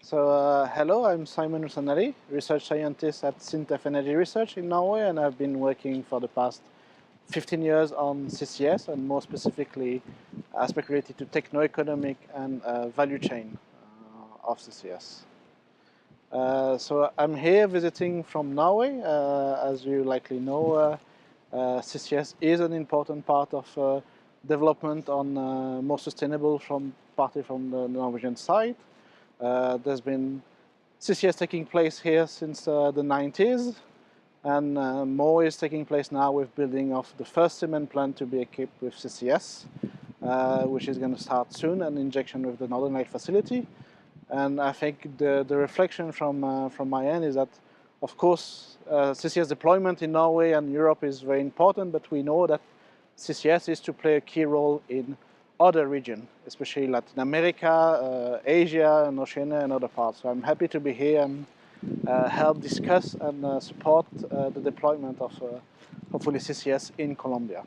Hello, I'm Simon Roussanay, research scientist at Sintef Energy Research in Norway, and I've been working for the past 15 years on CCS, and more specifically aspects related to techno-economic and value chain of CCS. So I'm here visiting from Norway. As you likely know, CCS is an important part of development on more sustainable partly from the Norwegian side. There's been CCS taking place here since the 90s, and more is taking place now with building of the first cement plant to be equipped with CCS, which is going to start soon, and injection with the Northern Light facility. And I think the reflection from my end is that, of course, CCS deployment in Norway and Europe is very important, but we know that CCS is to play a key role in other regions, especially Latin America, Asia, and Oceania, and other parts. So I'm happy to be here and help discuss and support the deployment of hopefully CCS in Colombia.